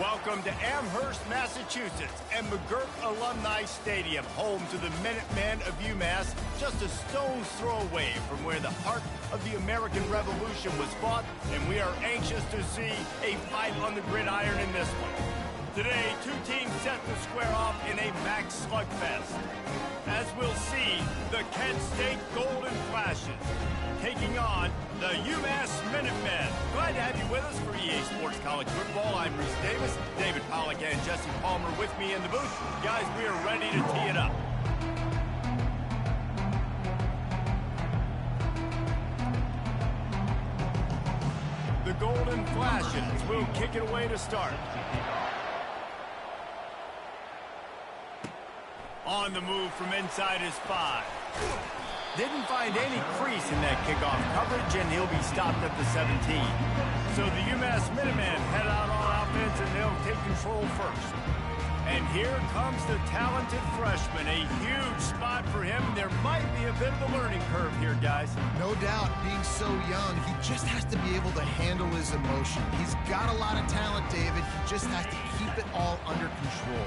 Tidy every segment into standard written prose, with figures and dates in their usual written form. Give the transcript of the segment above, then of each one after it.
Welcome to Amherst, Massachusetts, and McGirt Alumni Stadium, home to the Minutemen of Umass, just a stone's throw away from where the heart of the American Revolution was fought, and we are anxious to see a fight on the gridiron in this one. Today, two teams set to square off in a max slugfest. As we'll see, the Kent State Golden Flashes taking on the Umass Minutemen. Glad to have you with us for EA Sports College Football. I'm Reese Davis, David Pollack and Jesse Palmer with me in the booth. Guys, we are ready to tee it up. The Golden Flashes will kick it away to start. On the move from inside his 5. Didn't find any crease in that kickoff coverage, and he'll be stopped at the 17. So the UMass Minutemen head out on offense, and they'll take control first. And here comes the talented freshman. A huge spot for him. There might be a bit of a learning curve here, guys. No doubt, being so young, he just has to be able to handle his emotion. He's got a lot of talent, David. He just has to keep it all under control.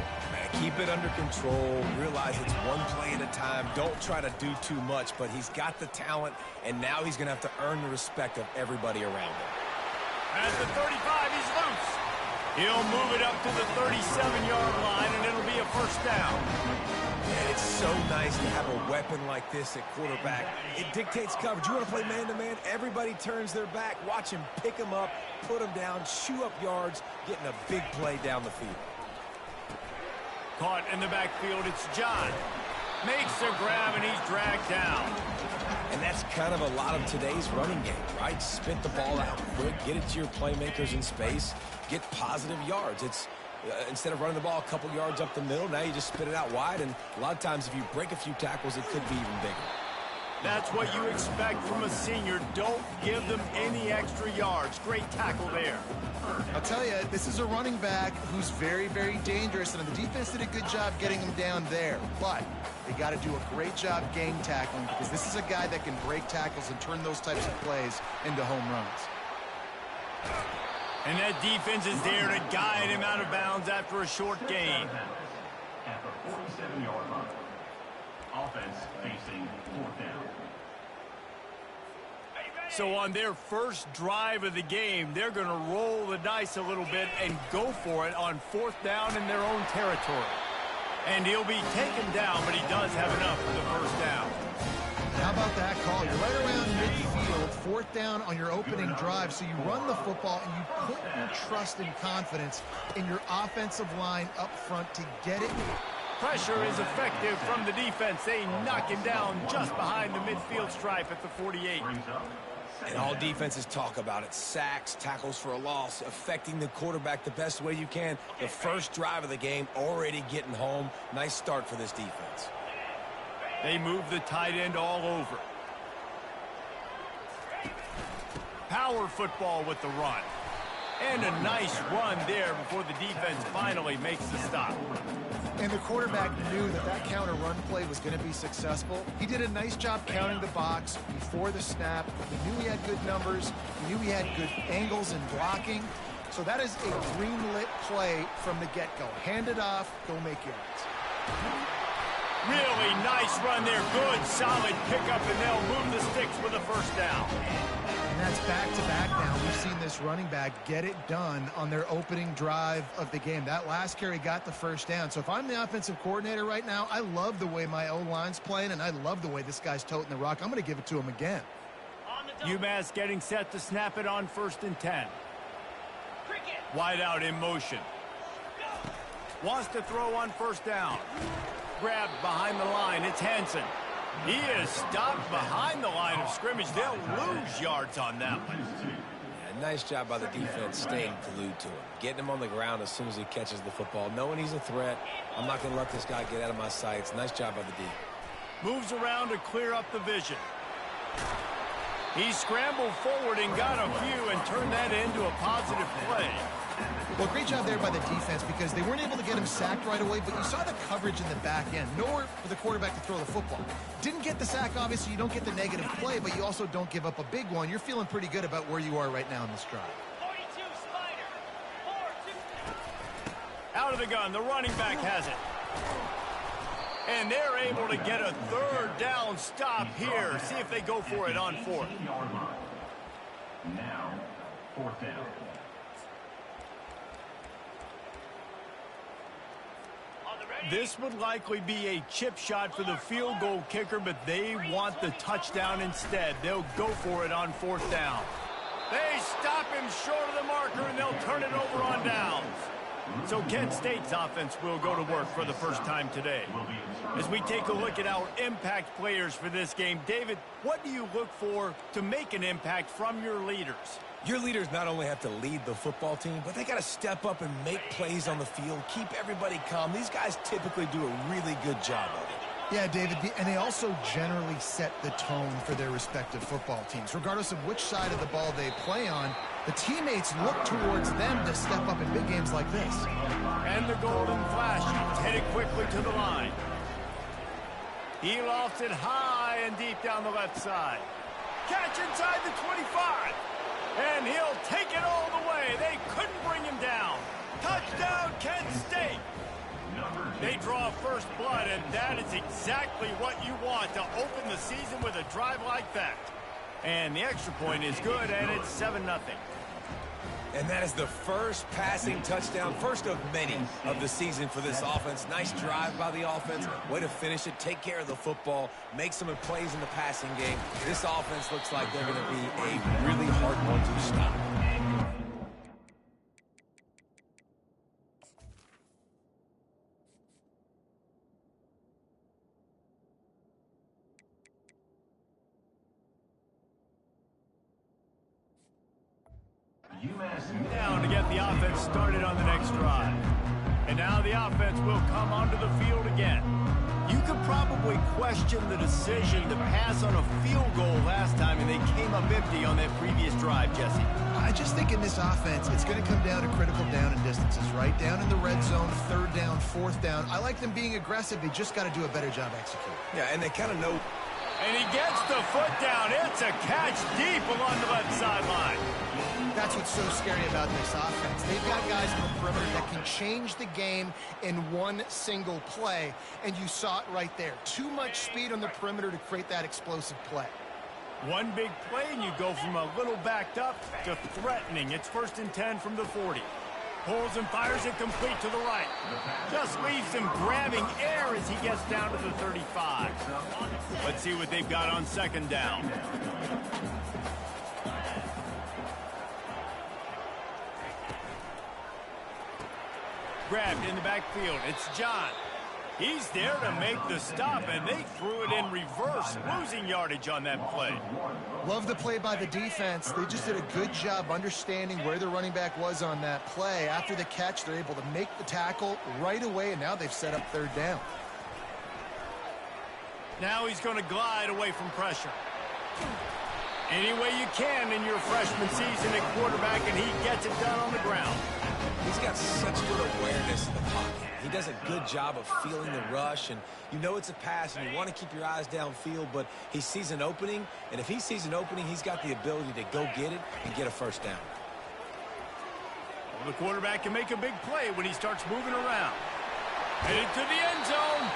Keep it under control, realize it's one play at a time, don't try to do too much, but he's got the talent, and now he's going to have to earn the respect of everybody around him. At the 35, he's loose. He'll move it up to the 37-yard line, and it'll be a first down. And it's so nice to have a weapon like this at quarterback. It dictates coverage. You want to play man-to-man? Everybody turns their back. Watch him pick him up, put him down, chew up yards, getting a big play down the field. Caught in the backfield, it's John. Makes a grab, and he's dragged down. And that's kind of a lot of today's running game, right? Spit the ball out quick, get it to your playmakers in space, get positive yards. It's instead of running the ball a couple yards up the middle, now you just spit it out wide, and a lot of times if you break a few tackles, it could be even bigger. That's what you expect from a senior. Don't give them any extra yards. Great tackle there. I'll tell you, this is a running back who's very, very dangerous, and the defense did a good job getting him down there. But they got to do a great job game tackling, because this is a guy that can break tackles and turn those types of plays into home runs. And that defense is there to guide him out of bounds after a short gain. At the 47-yard line. Offense facing fourth down. So on their first drive of the game, they're going to roll the dice a little bit and go for it on fourth down in their own territory. And he'll be taken down, but he does have enough for the first down. How about that call? You're right around midfield, fourth down on your opening drive, so you run the football and you put your trust and confidence in your offensive line up front to get it. Pressure is effective from the defense. They knock him down just behind the midfield stripe at the 48. And all defenses talk about it. Sacks, tackles for a loss, affecting the quarterback the best way you can. The first drive of the game, already getting home. Nice start for this defense. They move the tight end all over. Power football with the run. And a nice run there before the defense finally makes the stop. And the quarterback knew that that counter run play was going to be successful. He did a nice job counting the box before the snap. He knew he had good numbers. He knew he had good angles and blocking. So that is a green-lit play from the get-go. Hand it off, go make yards. Really nice run there. Good, solid pickup, and they'll move the sticks with a first down. And that's back-to-back now. We've seen this running back get it done on their opening drive of the game. That last carry got the first down. So if I'm the offensive coordinator right now, I love the way my O-line's playing, and I love the way this guy's toting the rock. I'm going to give it to him again. UMass getting set to snap it on 1st and 10. Wide out in motion. Wants to throw on first down. Grabbed behind the line. It's Hansen. He is stopped behind the line of scrimmage. They'll lose yards on that one. Yeah, nice job by the defense staying glued to him. Getting him on the ground as soon as he catches the football. Knowing he's a threat. I'm not going to let this guy get out of my sights. Nice job by the D. Moves around to clear up the vision. He scrambled forward and got a few and turned that into a positive play. Well, great job there by the defense, because they weren't able to get him sacked right away, but you saw the coverage in the back end. Nowhere for the quarterback to throw the football. Didn't get the sack, obviously. You don't get the negative play, but you also don't give up a big one. You're feeling pretty good about where you are right now in this drive. of the gun. The running back has it. And they're able to get a third down stop here. See if they go for it on fourth. Now, fourth down. This would likely be a chip shot for the field goal kicker, but they want the touchdown instead. They'll go for it on fourth down. They stop him short of the marker, and they'll turn it over on downs. So Kent State's offense will go to work for the first time today. As we take a look at our impact players for this game, David, what do you look for to make an impact from your leaders? Your leaders not only have to lead the football team, but they got to step up and make plays on the field, keep everybody calm. These guys typically do a really good job of it. Yeah, David, and they also generally set the tone for their respective football teams. Regardless of which side of the ball they play on, the teammates look towards them to step up in big games like this. And the golden flash, headed quickly to the line. He lofts it high and deep down the left side. Catch inside the 25. And he'll take it all the way. They couldn't bring him down. Touchdown, Kent State. They draw first blood, and that is exactly what you want to open the season with a drive like that. And the extra point is good, and it's 7-0. And that is the first passing touchdown, first of many of the season for this offense. Nice drive by the offense. Way to finish it, take care of the football, make some plays in the passing game. This offense looks like they're going to be a really hard one to stop. Umass Down to get the offense started on the next drive. And now the offense will come onto the field again. You could probably question the decision to pass on a field goal last time, and they came up empty on that previous drive, Jesse. I just think in this offense, it's going to come down to critical down and distances, right? Down in the red zone, third down, fourth down. I like them being aggressive. They just got to do a better job executing. Yeah, and they kind of know. And he gets the foot down. It's a catch deep along the left sideline. That's what's so scary about this offense. They've got guys on the perimeter that can change the game in one single play, and you saw it right there. Too much speed on the perimeter to create that explosive play. One big play, and you go from a little backed up to threatening. It's 1st and 10 from the 40. Pulls and fires it complete to the right. Just leaves him grabbing air as he gets down to the 35. Let's see what they've got on 2nd down. Grabbed in the backfield. It's John. He's there to make the stop, and they threw it in reverse, losing yardage on that play. Love the play by the defense. They just did a good job understanding where the running back was on that play. After the catch, they're able to make the tackle right away, and now they've set up 3rd down. Now he's going to glide away from pressure. Any way you can in your freshman season at quarterback, and he gets it done on the ground. He's got such good awareness in the pocket. He does a good job of feeling the rush, and you know it's a pass, and you want to keep your eyes downfield, but he sees an opening, and if he sees an opening, he's got the ability to go get it and get a 1st down. Well, the quarterback can make a big play when he starts moving around. Headed to the end zone.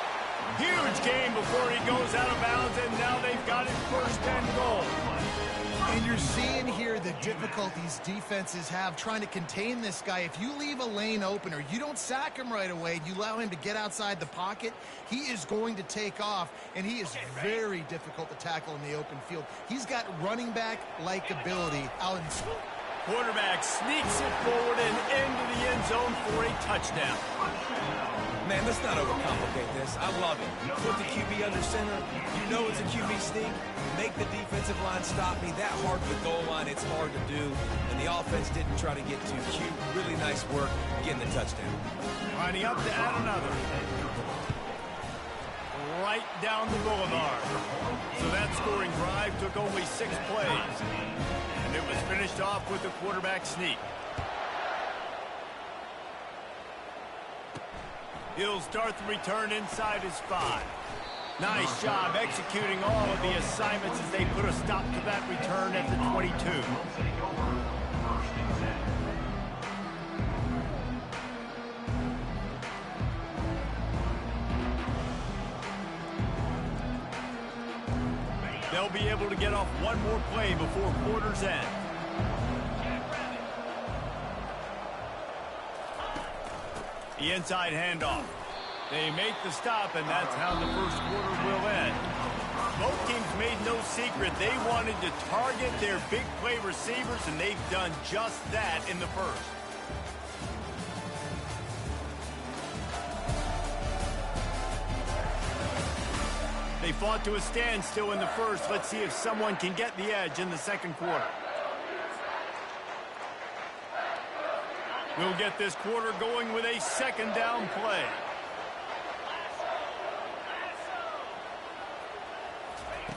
Huge gain before he goes out of bounds, and now they've got it 1st and goal. And you're seeing here the difficulties defenses have trying to contain this guy. If you leave a lane open or you don't sack him right away, you allow him to get outside the pocket, he is going to take off, and he is very difficult to tackle in the open field. He's got running back-like ability out in Quarterback sneaks it forward and into the end zone for a touchdown. Man, let's not overcomplicate this. I love it. Put the QB under center. You know it's a QB sneak. Make the defensive line stop me. That hard to the goal line, it's hard to do. And the offense didn't try to get too cute. Really nice work getting the touchdown. Lining up to add another. Right down the boulevard. So that scoring drive took only 6 plays. And it was finished off with a quarterback sneak. He'll start the return inside his 5. Nice job executing all of the assignments as they put a stop to that return at the 22. They'll be able to get off one more play before quarter's end. The inside handoff. They make the stop, and that's how the first quarter will end. Both teams made no secret they wanted to target their big play receivers, and they've done just that in the first. They fought to a standstill in the first. Let's see if someone can get the edge in the second quarter. We'll get this quarter going with a second down play.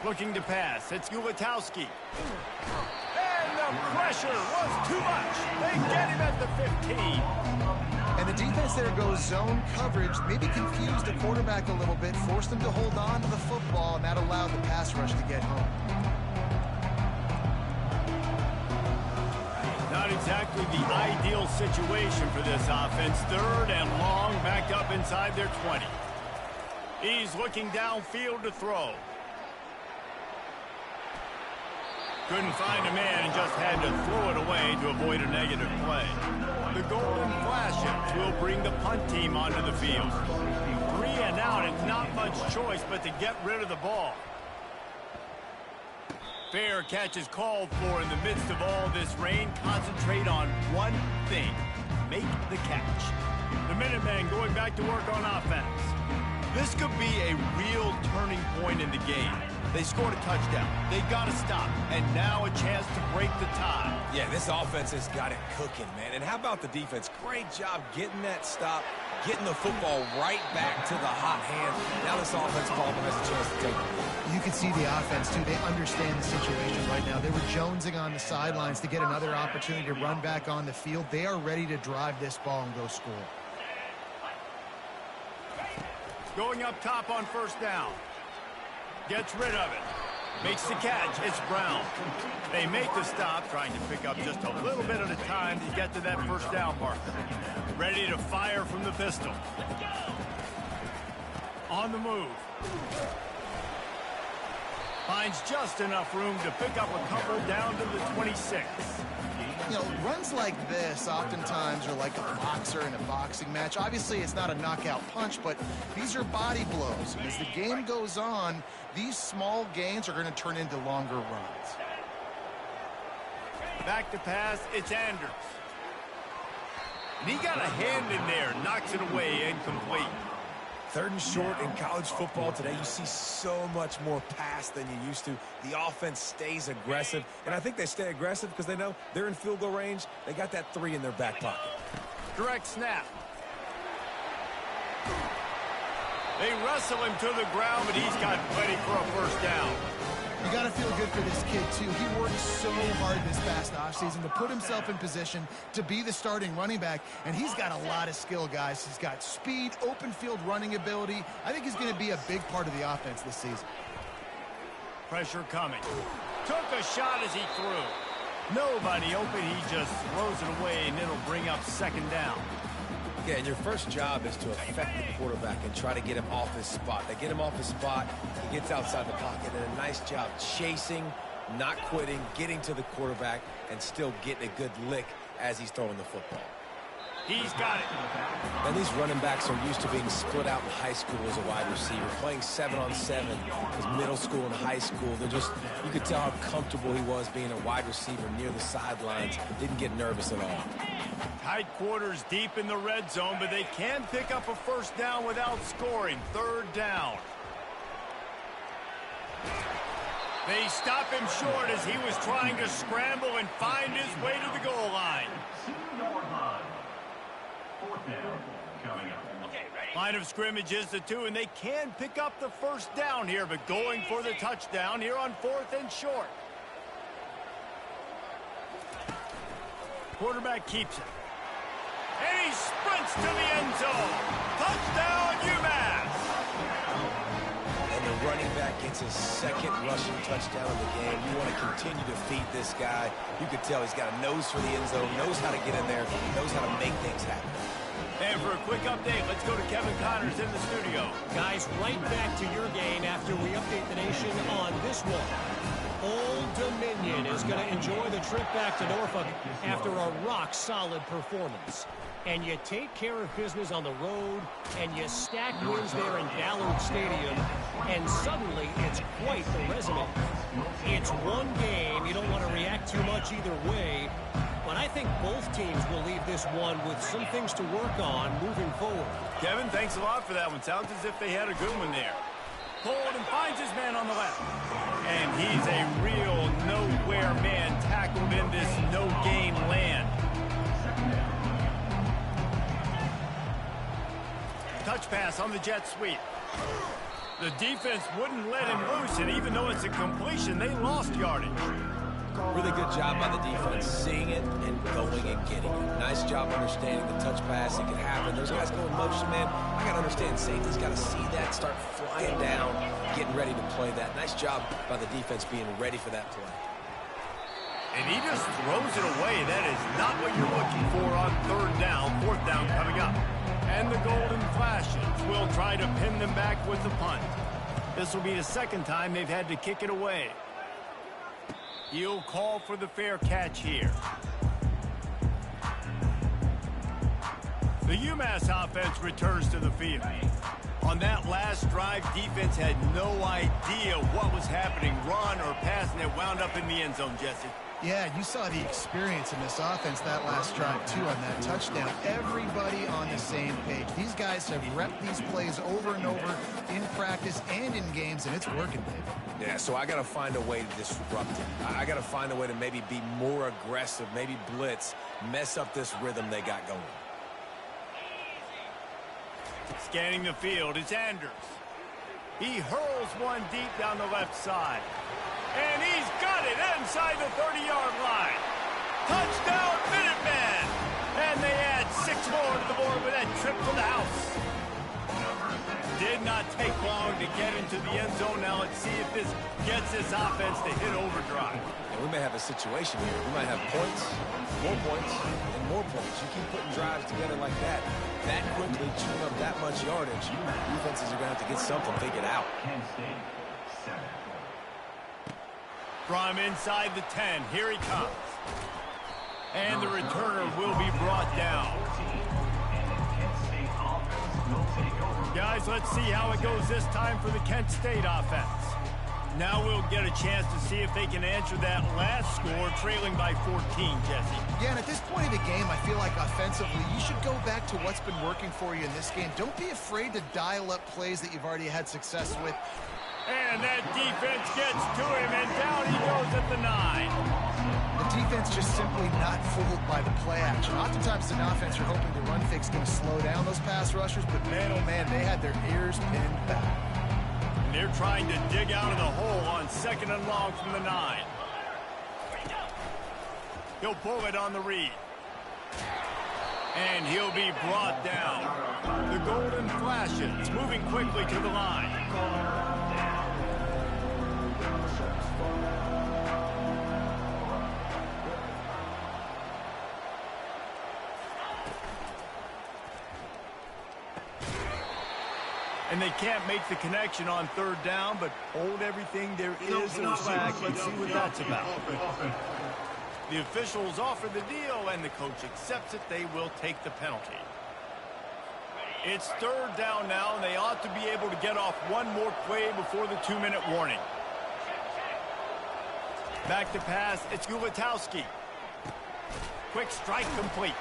Looking to pass. It's Ulatowski. And the pressure was too much. They get him at the 15. And the defense there goes zone coverage, maybe confused the quarterback a little bit, forced him to hold on to the football, and that allowed the pass rush to get home. Not exactly the ideal situation for this offense. Third and long, backed up inside their 20. He's looking downfield to throw. Couldn't find a man and just had to throw it away to avoid a negative play. The golden flashes will bring the punt team onto the field. 3 and out, and not much choice but to get rid of the ball. Fair catch is called for in the midst of all this rain. Concentrate on one thing. Make the catch. The Minutemen going back to work on offense. This could be a real turning point in the game. They scored a touchdown. They got to stop. And now a chance to break the tie. Yeah, this offense has got it cooking, man. And how about the defense? Great job getting that stop, getting the football right back to the hot hand. Now this offense probably has a chance to take it. You can see the offense, too. They understand the situation right now. They were jonesing on the sidelines to get another opportunity to run back on the field. They are ready to drive this ball and go score. Going up top on first down. Gets rid of it. Makes the catch. It's Brown. They make the stop, trying to pick up just a little bit at a time to get to that first down marker. Ready to fire from the pistol. On the move. Finds just enough room to pick up a couple down to the 26. You know, runs like this oftentimes are like a boxer in a boxing match. Obviously, it's not a knockout punch, but these are body blows. And as the game goes on, these small gains are going to turn into longer runs. Back to pass, it's Anders. And he got a hand in there, knocks it away, incomplete. Third and short in college football today, you see so much more pass than you used to. The offense stays aggressive, and I think they stay aggressive because they know they're in field goal range. They got that 3 in their back pocket. Direct snap. They wrestle him to the ground, but he's got plenty for a first down. You got to feel good for this kid, too. He worked so hard this past offseason to put himself in position to be the starting running back, and he's got a lot of skill, guys. He's got speed, open field running ability. I think he's going to be a big part of the offense this season. Pressure coming. Took a shot as he threw. Nobody open. He just throws it away, and it'll bring up second down. Yeah, and your first job is to affect the quarterback and try to get him off his spot. They get him off his spot, he gets outside the pocket, and a nice job chasing, not quitting, getting to the quarterback, and still getting a good lick as he's throwing the football. He's got it. And these running backs are used to being split out in high school as a wide receiver, playing 7-on-7 as middle school and high school. They're just, you could tell how comfortable he was being a wide receiver near the sidelines. Didn't get nervous at all. Tight quarters deep in the red zone, but they can pick up a first down without scoring. Third down. They stop him short as he was trying to scramble and find his way to the goal line. Fourth down coming up. Line of scrimmage is the 2, and they can pick up the first down here, but going for the touchdown here on 4th and short. Quarterback keeps it. And he sprints to the end zone. Touchdown, Umass! And the running back gets his second rushing touchdown of the game. You want to continue to feed this guy. You could tell he's got a nose for the end zone, knows how to get in there, knows how to make things happen. And for a quick update, let's go to Kevin Connors in the studio. Guys, right back to your game after we update the nation on this one. Dominion is going to enjoy the trip back to Norfolk after a rock-solid performance. And you take care of business on the road, and you stack wins there in Ballard Stadium, and suddenly it's quite the resume. It's one game. You don't want to react too much either way, but I think both teams will leave this one with some things to work on moving forward. Kevin, thanks a lot for that one. Sounds as if they had a good one there. Pulled and finds his man on the left. And he's a real nowhere man tackled in this no-gain land. Touch pass on the jet sweep. The defense wouldn't let him loose, and even though it's a completion, they lost yardage. Really good job by the defense, seeing it and going and getting it. Nice job understanding the touch pass. It can happen. Those guys go in motion, man. I got to understand safety's got to see that, start flying down, getting ready to play that. Nice job by the defense being ready for that play. And he just throws it away. That is not what you're looking for on third down, fourth down coming up. And the Golden Flashes will try to pin them back with the punt. This will be the second time they've had to kick it away. He'll call for the fair catch here. The Umass offense returns to the field. On that last drive, defense had no idea what was happening, run or pass, and it wound up in the end zone, Jesse. Yeah, you saw the experience in this offense that last drive, too, on that touchdown. Everybody on the same page. These guys have repped these plays over and over in practice and in games, and it's working, baby. Yeah, so I got to find a way to disrupt it. I got to find a way to maybe be more aggressive, maybe blitz, mess up this rhythm they got going. Scanning the field, it's Anders. He hurls one deep down the left side. And he's got it inside the 30-yard line. Touchdown, Minutemen! And they add 6 more to the board with that trip to the house. Did not take long to get into the end zone. Now let's see if this gets this offense to hit overdrive. And we may have a situation here. We might have points, and more points. You keep putting drives together like that quickly, chewing up that much yardage, defenses are going to have to get something figured out. From inside the 10, here he comes. And the returner will be brought down. Guys, let's see how it goes this time for the Kent State offense. Now we'll get a chance to see if they can answer that last score, trailing by 14, Jesse. Yeah, and at this point of the game, I feel like offensively, you should go back to what's been working for you in this game. Don't be afraid to dial up plays that you've already had success with. And that defense gets to him, and down he goes at the 9. The defense just simply not fooled by the play action. Oftentimes, an offense you're hoping the run fake's going to slow down those pass rushers, but man, oh man, they had their ears pinned back. And they're trying to dig out of the hole on 2nd and long from the 9. He'll pull it on the read. And he'll be brought down. The Golden Flashes moving quickly to the line. And they can't make the connection on 3rd down, but hold everything there is in the flag. Let's see what that's about. The officials offer the deal, and the coach accepts it. They will take the penalty. It's 3rd down now, and they ought to be able to get off one more play before the 2-minute warning. Back to pass, it's Gulatowski. Quick strike complete.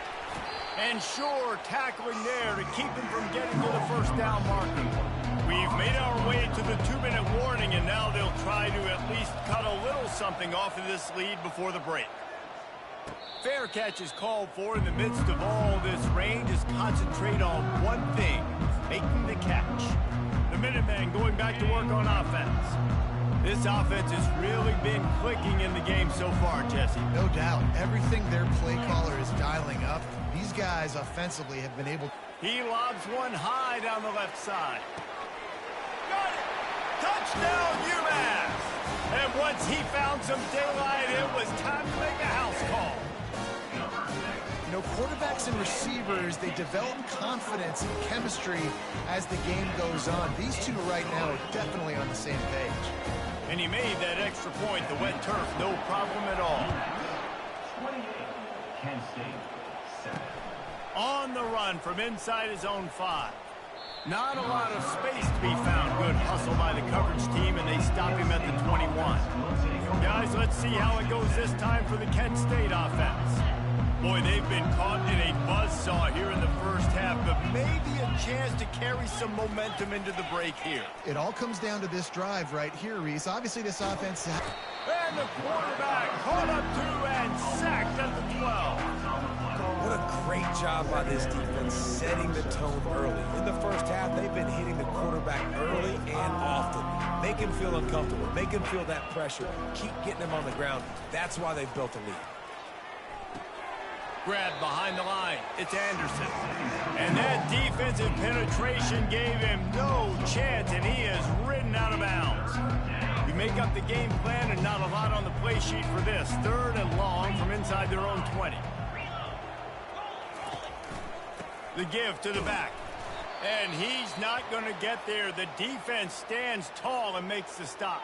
And sure, tackling there to keep him from getting to the 1st down marker. We've made our way to the 2-minute warning, and now they'll try to at least cut a little something off of this lead before the break. Fair catch is called for in the midst of all this rain. Just concentrate on one thing, making the catch. The Minutemen going back to work on offense. This offense has really been clicking in the game so far, Jesse. No doubt. Everything their play caller is dialing up, these guys offensively have been able. He lobs one high down the left side. Got it! Touchdown, Umass! And once he found some daylight, it was time to make a house call. You know, quarterbacks and receivers, they develop confidence and chemistry as the game goes on. These two right now are definitely on the same page. And he made that extra point, the wet turf, no problem at all. 28, Kent State, 7. On the run from inside his own 5. Not a lot of space to be found. Good hustle by the coverage team, and they stop him at the 21. Guys, let's see how it goes this time for the Kent State offense. Boy, they've been caught in a buzzsaw here in the first half, but maybe a chance to carry some momentum into the break here. It all comes down to this drive right here, Reese. Obviously, this offense... And the quarterback caught up to and sacked at the 12. What a great job by this defense setting the tone early. In the first half, they've been hitting the quarterback early and often. Make him feel uncomfortable. Make him feel that pressure. Keep getting him on the ground. That's why they've built a lead. Grabbed behind the line. It's Anderson. And that defensive penetration gave him no chance, and he is ridden out of bounds. You make up the game plan and not a lot on the play sheet for this. 3rd and long from inside their own 20. The give to the back. And he's not going to get there. The defense stands tall and makes the stop.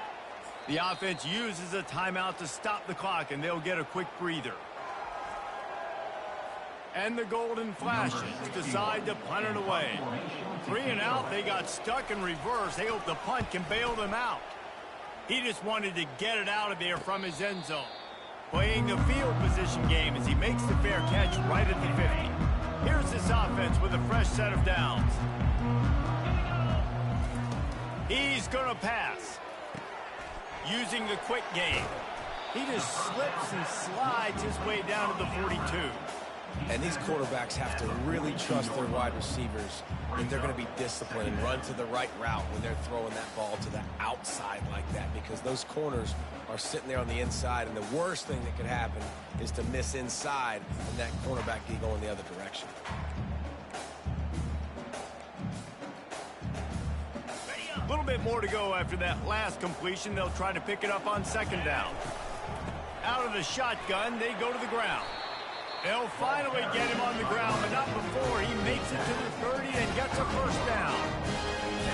The offense uses a timeout to stop the clock, and they'll get a quick breather. And the golden flashes decide to punt it away. 3 and out, they got stuck in reverse. They hope the punt can bail them out. He just wanted to get it out of there from his end zone. Playing the field position game as he makes the fair catch right at the 50. Here's this offense with a fresh set of downs. He's going to pass. Using the quick game. He just slips and slides his way down to the 42. And these quarterbacks have to really trust their wide receivers that they're going to be disciplined and run to the right route when they're throwing that ball to the outside like that, because those corners are sitting there on the inside, and the worst thing that could happen is to miss inside and that cornerback can go in the other direction. A little bit more to go after that last completion. They'll try to pick it up on 2nd down. Out of the shotgun, they go to the ground. They'll finally get him on the ground, but not before he makes it to the 30 and gets a first down.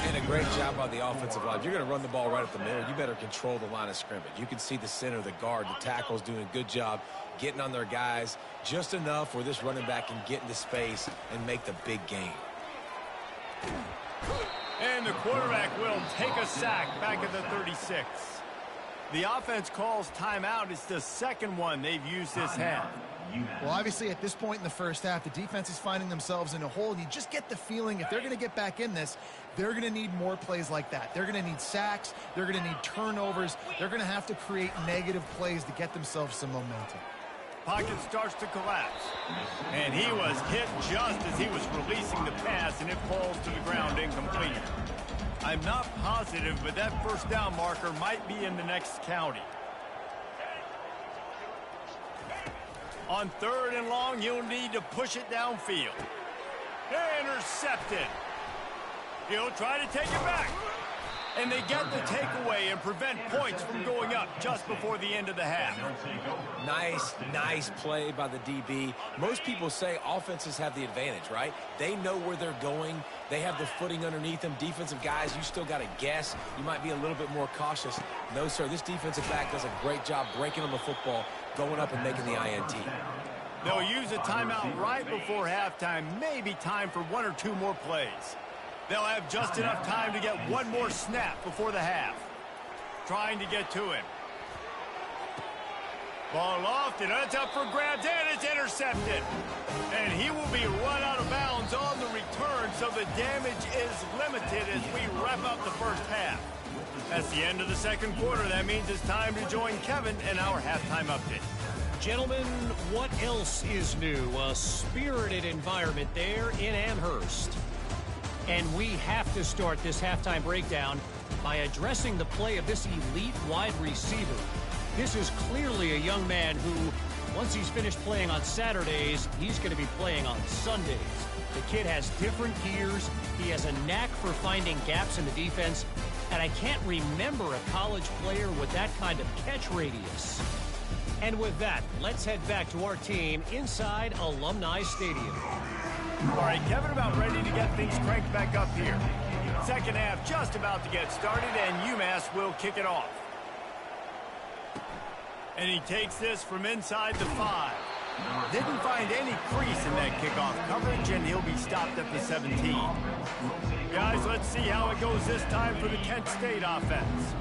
And a great job by the offensive line. If you're going to run the ball right up the middle, you better control the line of scrimmage. You can see the center, the guard, the tackles doing a good job getting on their guys just enough where this running back can get into space and make the big game. And the quarterback will take a sack back at the 36. The offense calls timeout. It's the 2nd one they've used this half. Well, obviously, at this point in the first half, the defense is finding themselves in a hole. You just get the feeling if they're going to get back in this, they're going to need more plays like that. They're going to need sacks. They're going to need turnovers. They're going to have to create negative plays to get themselves some momentum. Pocket starts to collapse. And he was hit just as he was releasing the pass, and it falls to the ground incomplete. I'm not positive, but that first down marker might be in the next county. On 3rd and long, you'll need to push it downfield. Intercepted. He'll try to take it back. And they get the takeaway and prevent points from going up just before the end of the half. Nice play by the DB. Most people say offenses have the advantage, right? They know where they're going. They have the footing underneath them. Defensive guys, you still got to guess. You might be a little bit more cautious. No, sir, this defensive back does a great job breaking on the football, going up and making the INT. They'll use a timeout right before halftime. Maybe time for 1 or 2 more plays. They'll have just enough time to get 1 more snap before the half. Trying to get to him. Ball lofted, and it's up for grabs, and it's intercepted. And he will be run out of bounds on the return, so the damage is limited as we wrap up the first half. That's the end of the 2nd quarter. That means it's time to join Kevin in our halftime update. Gentlemen, what else is new? A spirited environment there in Amherst. And we have to start this halftime breakdown by addressing the play of this elite wide receiver. This is clearly a young man who, once he's finished playing on Saturdays, he's going to be playing on Sundays. The kid has different gears. He has a knack for finding gaps in the defense. And I can't remember a college player with that kind of catch radius. And with that, let's head back to our team inside Alumni Stadium. All right, Kevin, about ready to get things cranked back up here. 2nd half just about to get started, and Umass will kick it off. And he takes this from inside the 5. Didn't find any crease in that kickoff coverage, and he'll be stopped at the 17. Guys, let's see how it goes this time for the Kent State offense.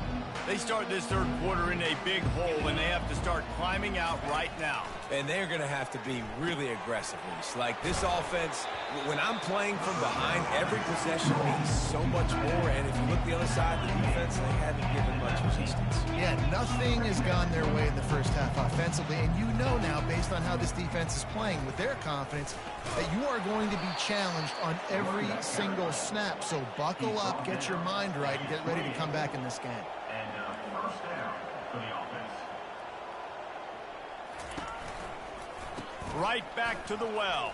They start this third quarter in a big hole, and they have to start climbing out right now. And they're going to have to be really aggressive, Reese. Like this offense, when I'm playing from behind, every possession means so much more. And if you look the other side, the defense, they haven't given much resistance. Yeah, nothing has gone their way in the first half offensively. And you know now, based on how this defense is playing with their confidence, that you are going to be challenged on every single snap. So buckle up, get your mind right, and get ready to come back in this game. First down for the offense. Right back to the well.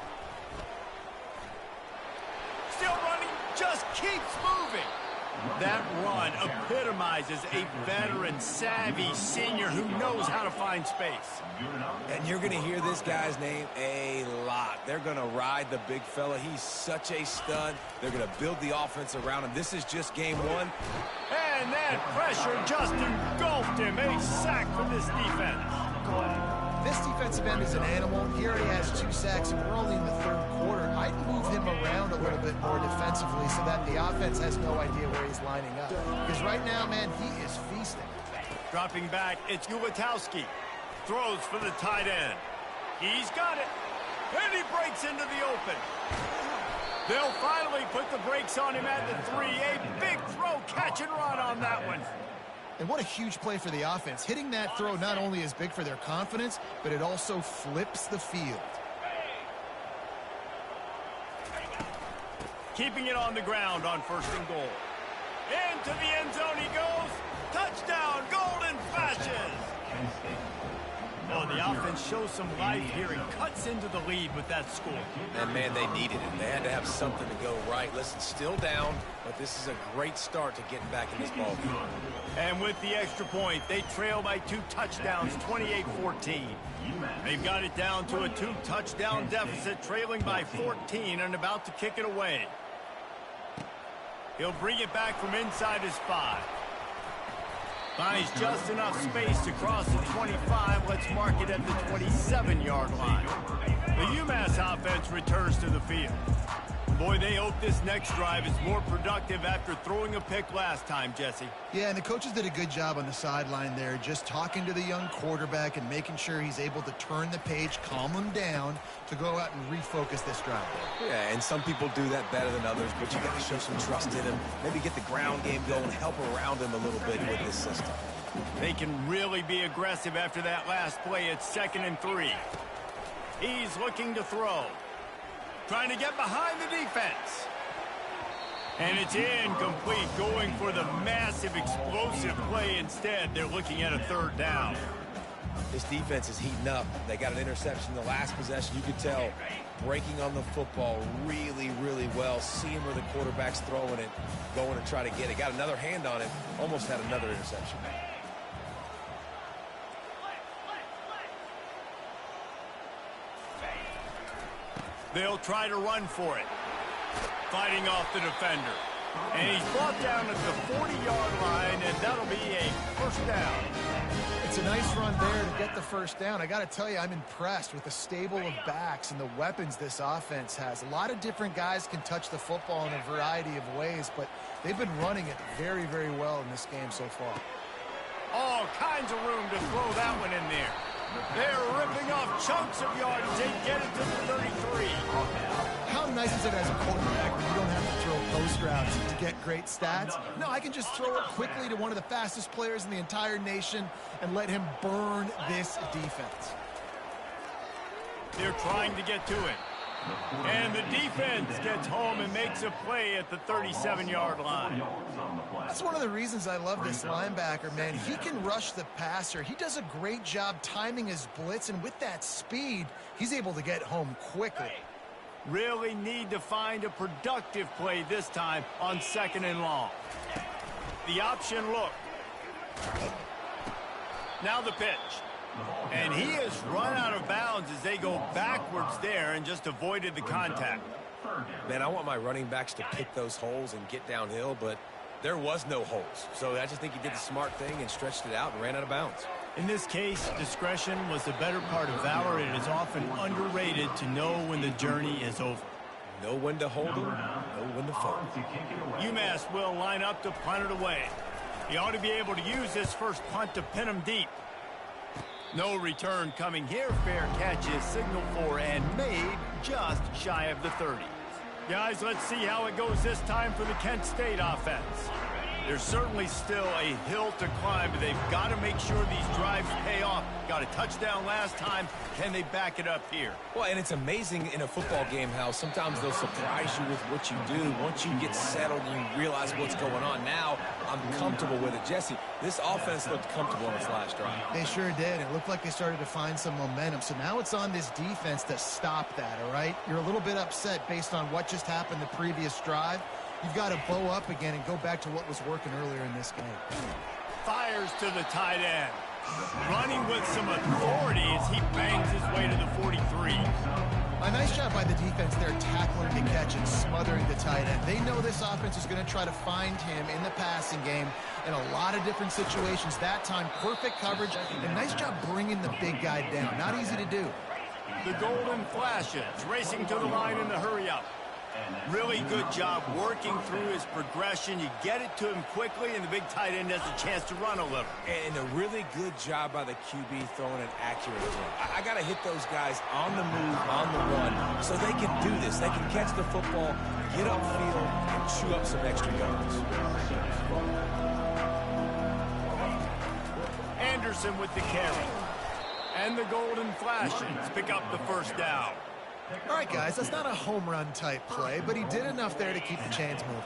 Still running, just keeps moving. That run epitomizes a veteran, savvy senior who knows how to find space. And you're going to hear this guy's name a lot. They're going to ride the big fella. He's such a stud. They're going to build the offense around him. This is just game one. And that pressure just engulfed him. A sack for this defense. This defensive end is an animal. He already has 2 sacks, and we're only in the third quarter. I'd move him around a little bit more defensively so that the offense has no idea where he's lining up. Because right now, man, he is feasting. Dropping back, it's Ulatowski. Throws for the tight end. He's got it. And he breaks into the open. They'll finally put the brakes on him at the 3. A big throw, catch and run on that one. And what a huge play for the offense. Hitting that throw not only is big for their confidence, but it also flips the field. Keeping it on the ground on 1st and goal. Into the end zone he goes. Touchdown, Golden Fashions. Oh, the offense shows some life here and cuts into the lead with that score. And, man, they needed it. They had to have something to go right. Listen, still down, but this is a great start to getting back in this ball game. And with the extra point, they trail by 2 touchdowns, 28-14. They've got it down to a 2-touchdown deficit, trailing by 14 and about to kick it away. He'll bring it back from inside his 5. Finds just enough space to cross the 25. Let's mark it at the 27-yard line. The Umass offense returns to the field. Boy, they hope this next drive is more productive after throwing a pick last time, Jesse. Yeah, and the coaches did a good job on the sideline there, just talking to the young quarterback and making sure he's able to turn the page, calm him down to go out and refocus this drive. Yeah, and some people do that better than others, but you got to show some trust in him. Maybe get the ground game going, help around him a little bit with this system. They can really be aggressive after that last play. It's 2nd and 3. He's looking to throw. Trying to get behind the defense. And it's incomplete, going for the massive explosive play instead. They're looking at a 3rd down. This defense is heating up. They got an interception in the last possession. You could tell breaking on the football really, really well. Seeing where the quarterback's throwing it, going to try to get it. Got another hand on it. Almost had another interception. They'll try to run for it. Fighting off the defender. And he's brought down at the 40-yard line, and that'll be a 1st down. It's a nice run there to get the 1st down. I got to tell you, I'm impressed with the stable of backs and the weapons this offense has. A lot of different guys can touch the football in a variety of ways, but they've been running it very, very well in this game so far. All kinds of room to throw that one in there. They're ripping off chunks of yardage. They get it to the 33. How nice is it as a quarterback when you don't have to throw post routes to get great stats? No, I can just throw it quickly to one of the fastest players in the entire nation and let him burn this defense. They're trying to get to it. And the defense gets home and makes a play at the 37-yard line. That's one of the reasons I love this linebacker, man. He can rush the passer. He does a great job timing his blitz, and with that speed, he's able to get home quickly. Really need to find a productive play this time on 2nd and long. The option look. Now the pitch. And he has run out of bounds as they go backwards there and just avoided the contact. Man, I want my running backs to pick those holes and get downhill, but there was no holes. So I just think he did the smart thing and stretched it out and ran out of bounds. In this case, discretion was the better part of valor. It is often underrated to know when the journey is over. Know when to hold them, know when to fold. Umass will line up to punt it away. He ought to be able to use this first punt to pin him deep. No return coming here. Fair catch is signaled for and made just shy of the 30. Guys, let's see how it goes this time for the Kent State offense. There's certainly still a hill to climb, but they've got to make sure these drives pay off. Got a touchdown last time. Can they back it up here? Well, and it's amazing in a football game how sometimes they'll surprise you with what you do. Once you get settled and you realize what's going on, now I'm comfortable with it. Jesse, this offense looked comfortable in its last drive. They sure did. It looked like they started to find some momentum. So now it's on this defense to stop that, all right? You're a little bit upset based on what just happened the previous drive. You've got to bow up again and go back to what was working earlier in this game. Fires to the tight end. Running with some authority as he bangs his way to the 43. A nice job by the defense there, tackling the catch and smothering the tight end. They know this offense is going to try to find him in the passing game in a lot of different situations. That time, perfect coverage, and nice job bringing the big guy down. Not easy to do. The golden flashes, racing to the line in the hurry-up. Really good job working through his progression. You get it to him quickly, and the big tight end has a chance to run a little. And a really good job by the QB throwing it accurately. I got to hit those guys on the move, on the run, so they can do this. They can catch the football, get upfield, and chew up some extra yards. Anderson with the carry. And the golden flashes pick up the first down. All right, guys, that's not a home run type play, but he did enough there to keep the chains moving.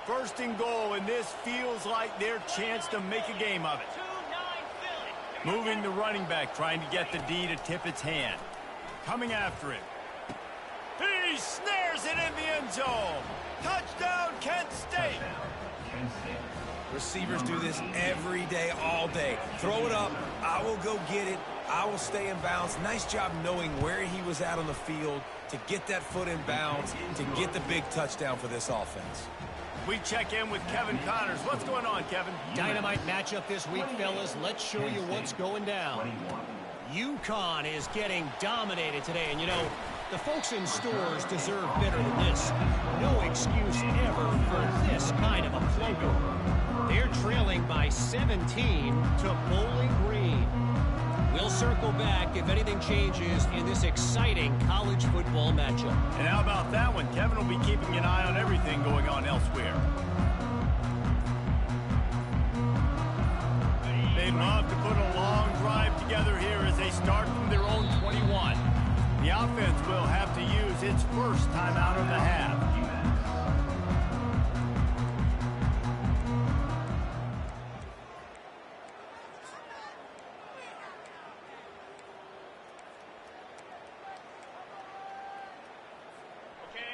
First and goal, and this feels like their chance to make a game of it. Moving the running back, trying to get the D to tip its hand. Coming after him. He snares it in the end zone. Touchdown, Kent State. Receivers do this every day, all day. Throw it up. I will go get it. I will stay in bounds. Nice job knowing where he was at on the field to get that foot in bounds, to get the big touchdown for this offense. We check in with Kevin Connors. What's going on, Kevin? Dynamite matchup this week, fellas. Let's show you what's going down. UConn is getting dominated today, and you know, the folks in stores deserve better than this. No excuse ever for this kind of a clunker. They're trailing by 17 to Bowling Green. We'll circle back if anything changes in this exciting college football matchup. And how about that one? Kevin will be keeping an eye on everything going on elsewhere. They'd love to put a long drive together here as they start from their own 21. The offense will have to use its first timeout of the half.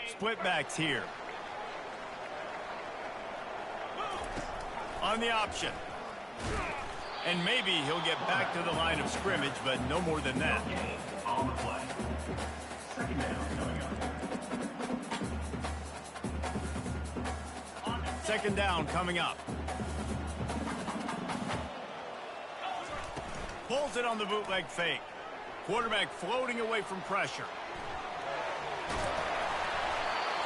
Split backs here. On the option. And maybe he'll get back to the line of scrimmage, but no more than that. On the play. Second down coming up. Second down coming up. Pulls it on the bootleg fake. Quarterback floating away from pressure.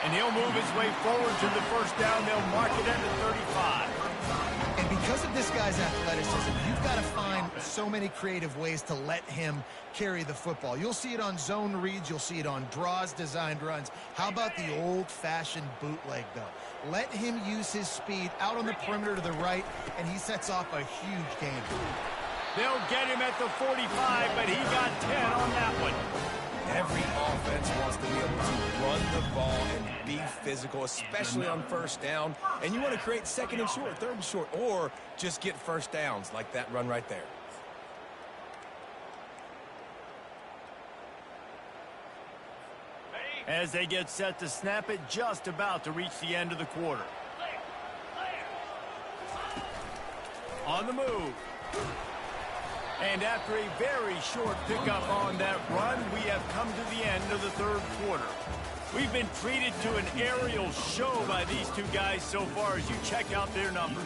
And he'll move his way forward to the first down. They'll mark it at the 35. And because of this guy's athleticism, you've got to find so many creative ways to let him carry the football. You'll see it on zone reads. You'll see it on draws, designed runs. How about the old-fashioned bootleg, though? Let him use his speed out on the perimeter to the right, and he sets off a huge gain. They'll get him at the 45, but he got 10 on that one. Every offense wants to be able to run the ball and be physical, especially on first down. And you want to create second and short, third and short, or just get first downs like that run right there. As they get set to snap it, just about to reach the end of the quarter. On the move. And after a very short pickup on that run, we have come to the end of the third quarter. We've been treated to an aerial show by these two guys so far as you check out their numbers.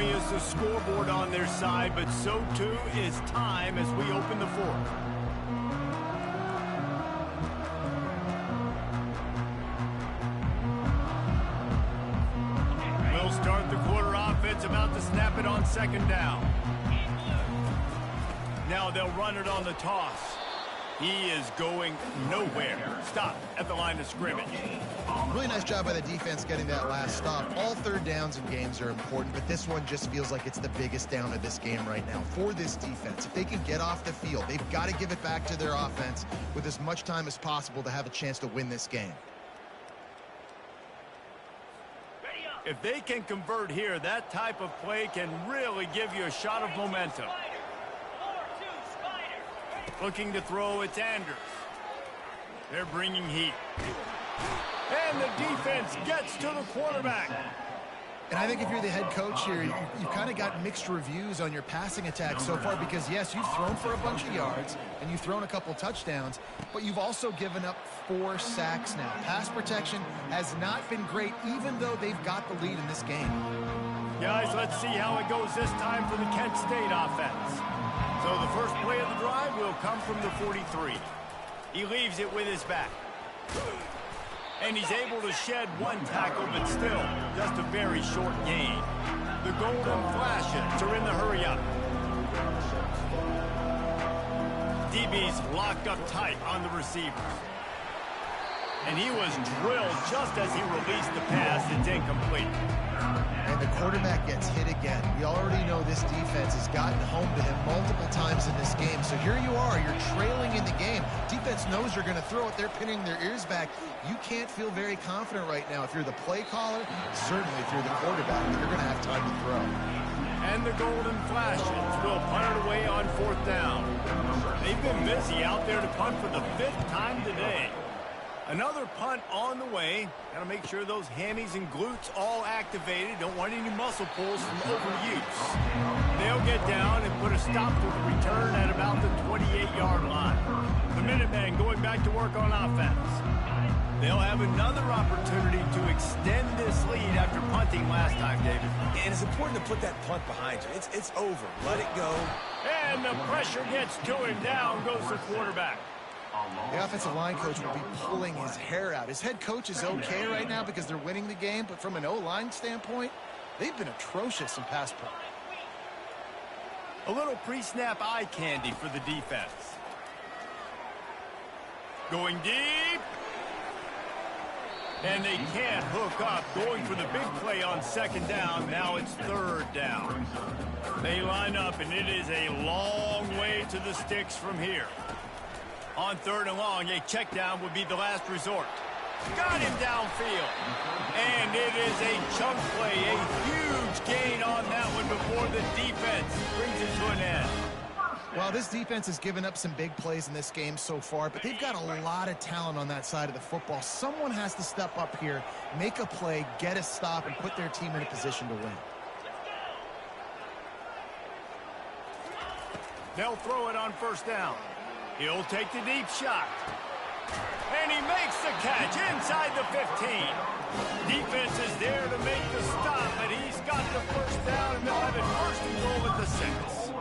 only is the scoreboard on their side, but so too is time as we open the fourth. We'll start the quarter offense, about to snap it on second down. Now they'll run it on the toss. He is going nowhere. Stop at the line of scrimmage. Really nice job by the defense getting that last stop. All third downs in games are important, but this one just feels like it's the biggest down of this game right now for this defense. If they can get off the field, they've got to give it back to their offense with as much time as possible to have a chance to win this game. If they can convert here, that type of play can really give you a shot of momentum. Looking to throw, it's Anders. They're bringing heat. And the defense gets to the quarterback. And I think if you're the head coach here, you've kind of got mixed reviews on your passing attack so far because, yes, you've thrown for a bunch of yards and you've thrown a couple touchdowns, but you've also given up 4 sacks now. Pass protection has not been great, even though they've got the lead in this game. Guys, let's see how it goes this time for the Kent State offense. So the first play of the drive will come from the 43. He leaves it with his back. And he's able to shed 1 tackle, but still just a very short gain. The golden flashes are in the hurry-up. DB's locked up tight on the receivers. And he was drilled just as he released the pass. It's incomplete. And the quarterback gets hit again. We already know this defense has gotten home to him multiple times in this game. So here you are, you're trailing in the game. Defense knows you're going to throw it. They're pinning their ears back. You can't feel very confident right now. If you're the play caller, certainly if you're the quarterback, you're going to have time to throw. And the golden flashes will punt it away on 4th down. They've been busy out there to punt for the 5th time today. Another punt on the way. Got to make sure those hammies and glutes all activated. Don't want any muscle pulls from overuse. They'll get down and put a stop to the return at about the 28-yard line. The Minutemen going back to work on offense. They'll have another opportunity to extend this lead after punting last time, David. And it's important to put that punt behind you. It's over. Let it go. And the pressure gets to him. Down goes the quarterback. The offensive line coach will be pulling his hair out. His head coach is okay right now because they're winning the game, but from an O-line standpoint, they've been atrocious in pass pro. A little pre-snap eye candy for the defense. Going deep. And they can't hook up. Going for the big play on 2nd down. Now it's 3rd down. They line up, and it is a long way to the sticks from here. On 3rd and long, a check down would be the last resort. Got him downfield. And it is a chunk play, a huge gain on that one before the defense brings it to an end. Well, this defense has given up some big plays in this game so far, but they've got a lot of talent on that side of the football. Someone has to step up here, make a play, get a stop, and put their team in a position to win. They'll throw it on 1st down. He'll take the deep shot. And he makes the catch inside the 15. Defense is there to make the stop, but he's got the 1st down, and they'll have it 1st and goal at the 6.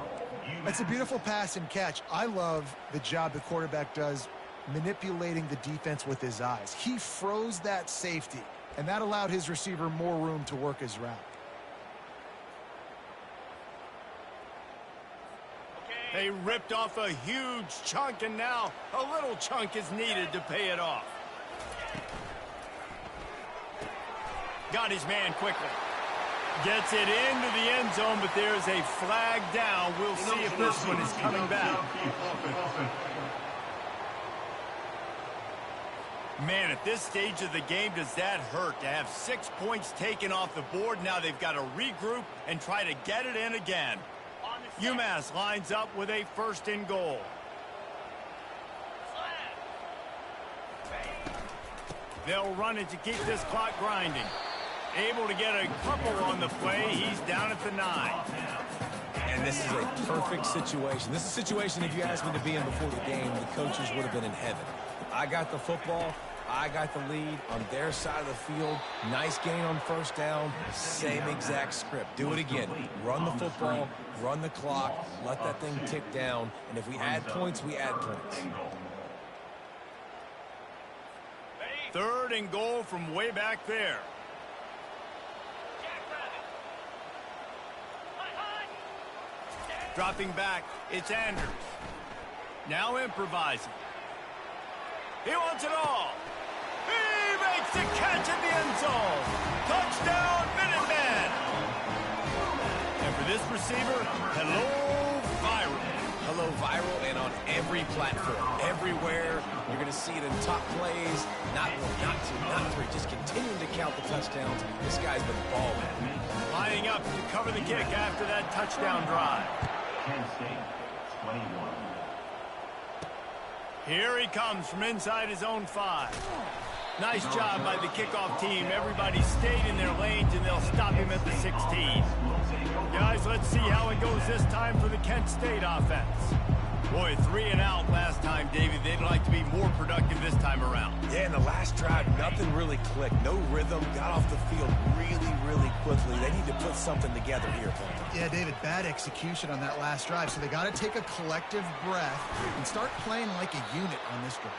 It's a beautiful pass and catch. I love the job the quarterback does manipulating the defense with his eyes. He froze that safety, and that allowed his receiver more room to work his route. They ripped off a huge chunk, and now a little chunk is needed to pay it off. Got his man quickly. Gets it into the end zone, but there's a flag down. We'll see if this one is coming back. Man, at this stage of the game, does that hurt to have 6 points taken off the board? Now they've got to regroup and try to get it in again. Umass lines up with a 1st and goal. They'll run it to keep this clock grinding. Able to get a couple on the play. He's down at the 9. And this is a perfect situation. This is a situation, if you asked me to be in before the game, the coaches would have been in heaven. I got the football. I got the lead on their side of the field. Nice gain on first down. Same exact script. Do it again. Run the football, run the clock, let that thing tick down. And if we add points, we add points. 3rd and goal from way back there. Dropping back, it's Andrews. Now improvising. He wants it all. He makes the catch in the end zone. Touchdown, Minutemen. And for this receiver, hello, viral. Hello, viral, and on every platform, everywhere. You're going to see it in top plays. Not one, not two, not three. Just continuing to count the touchdowns. This guy's been balling. Lining up to cover the kick after that touchdown drive. Penn State, 21. Here he comes from inside his own 5. Nice job by the kickoff team. Everybody stayed in their lanes, and they'll stop him at the 16. Guys, let's see how it goes this time for the Kent State offense. Boy, 3 and out last time, David. They'd like to be more productive this time around. Yeah, in the last drive, nothing really clicked. No rhythm. Got off the field really, really quickly. They need to put something together here. Yeah, David, bad execution on that last drive. So they got to take a collective breath and start playing like a unit on this drive.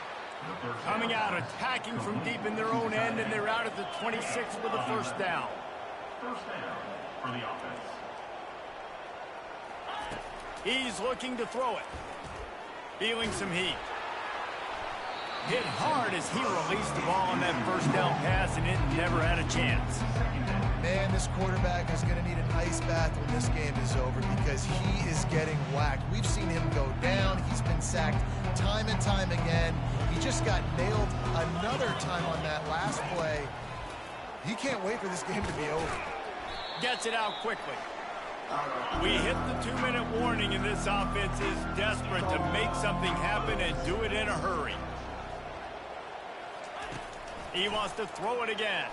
Coming out, attacking from deep in their own end, and they're out at the 26 with a first down. First down for the offense. He's looking to throw it. Feeling some heat. Hit hard as he released the ball on that first down pass, and it never had a chance. Man, this quarterback is going to need an ice bath when this game is over because he is getting whacked. We've seen him go down. He's been sacked time and time again. He just got nailed another time on that last play. He can't wait for this game to be over. Gets it out quickly. We hit the 2-minute warning, and this offense is desperate to make something happen and do it in a hurry. He wants to throw it again.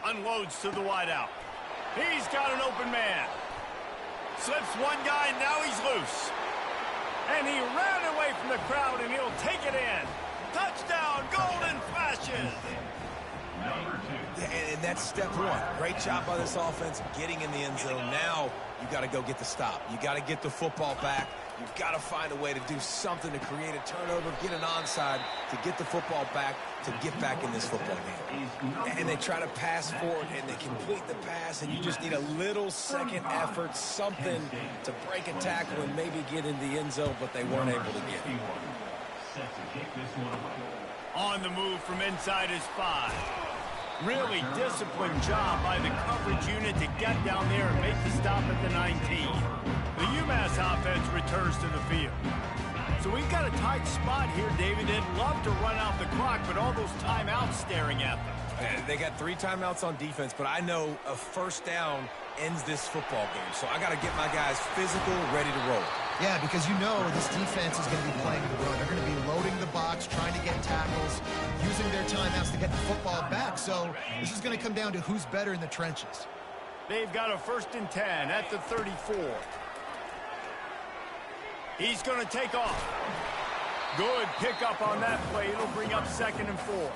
Unloads to the wideout. He's got an open man. Slips one guy, now he's loose. And he ran away from the crowd, and he'll take it in. Touchdown, Golden Flashes. And that's step one. Great job by this offense getting in the end zone. Now you got to go get the stop. You got to get the football back. You've got to find a way to do something to create a turnover, get an onside, to get the football back, to get back in this football game. And they try to pass forward, and they complete the pass, and you just need a little second effort, something to break a tackle and maybe get in the end zone, but they weren't able to get it. On the move from inside his 5. Really disciplined job by the coverage unit to get down there and make the stop at the 19. The Umass offense returns to the field. So we've got a tight spot here, David. They'd love to run out the clock, but all those timeouts staring at them. They got 3 timeouts on defense, but I know a first down ends this football game. So I got to get my guys physical, ready to roll. Yeah, because you know this defense is going to be playing the run. They're going to be loading the box, trying to get tackles, using their timeouts to get the football back. So this is going to come down to who's better in the trenches. They've got a 1st and 10 at the 34. He's going to take off. Good pickup on that play. It'll bring up 2nd and 4.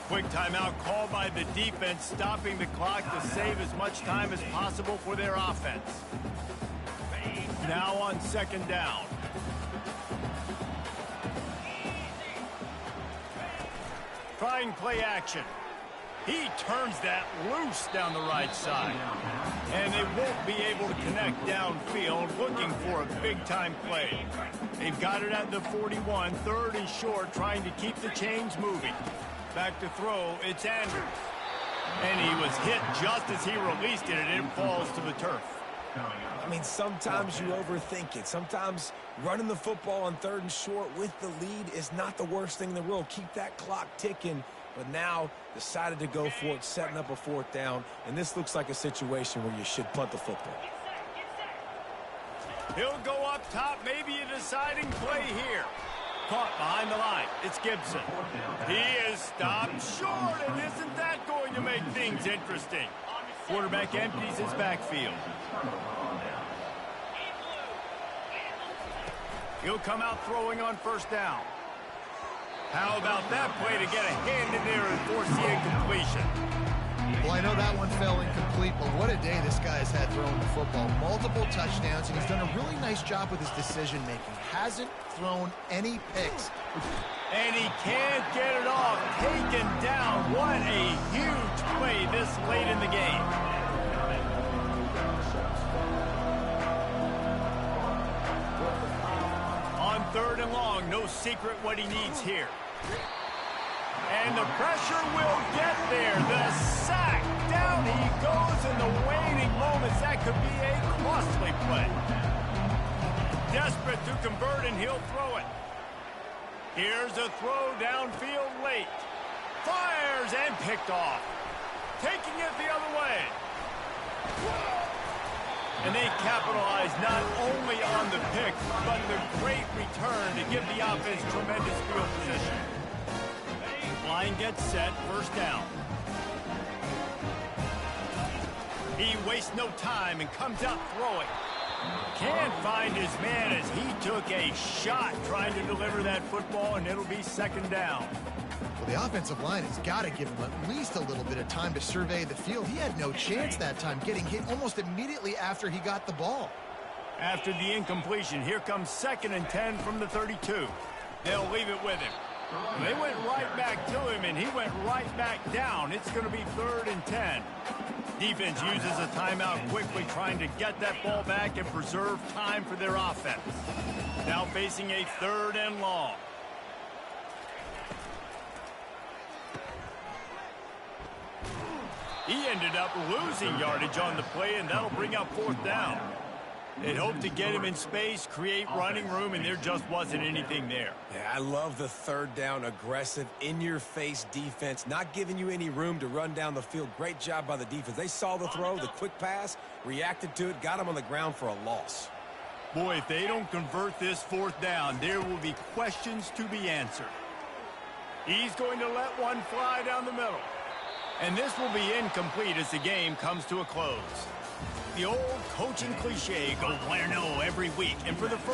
Quick timeout called by the defense, stopping the clock to save as much time as possible for their offense. Now on 2nd down. Trying play action. He turns that loose down the right side. And they won't be able to connect downfield, looking for a big-time play. They've got it at the 41, 3rd and short, trying to keep the chains moving. Back to throw, it's Andrews. And he was hit just as he released it, and it falls to the turf. I mean, sometimes you overthink it. Sometimes running the football on 3rd and short with the lead is not the worst thing in the world. Keep that clock ticking. But now decided to go for it, setting up a 4th down. And this looks like a situation where you should punt the football. He'll go up top, maybe a deciding play here. Caught behind the line. It's Gibson. He is stopped short, and isn't that going to make things interesting? Quarterback empties his backfield. He'll come out throwing on 1st down. How about that play to get a hand in there and force the incompletion? Well, I know that one fell incomplete, but what a day this guy has had throwing the football. Multiple touchdowns, and he's done a really nice job with his decision-making. Hasn't thrown any picks. And he can't get it off. Taken down. What a huge play this late in the game. On 3rd and long, no secret what he needs here. And the pressure will get there. The sack. Down he goes in the waning moments. That could be a costly play. Desperate to convert, and he'll throw it. Here's a throw downfield late. Fires and picked off. Taking it the other way. And they capitalize not only on the pick, but the great return to give the offense tremendous field position. Line gets set, 1st down. He wastes no time and comes out throwing. Can't find his man as he took a shot trying to deliver that football, and it'll be 2nd down. Well, the offensive line has got to give him at least a little bit of time to survey the field. He had no chance that time, getting hit almost immediately after he got the ball. After the incompletion, here comes 2nd and 10 from the 32. They'll leave it with him. They went right back to him, and he went right back down. It's going to be 3rd and 10. Defense uses a timeout quickly, trying to get that ball back and preserve time for their offense. Now facing a 3rd and long. He ended up losing yardage on the play, and that'll bring up 4th down. They'd hoped to get him in space, create running room, and there just wasn't anything there. Yeah, I love the 3rd down, aggressive, in-your-face defense, not giving you any room to run down the field. Great job by the defense. They saw the throw, the quick pass, reacted to it, got him on the ground for a loss. Boy, if they don't convert this 4th down, there will be questions to be answered. He's going to let one fly down the middle. And this will be incomplete as the game comes to a close. The old coaching cliche, go 1-0 every week. And for the first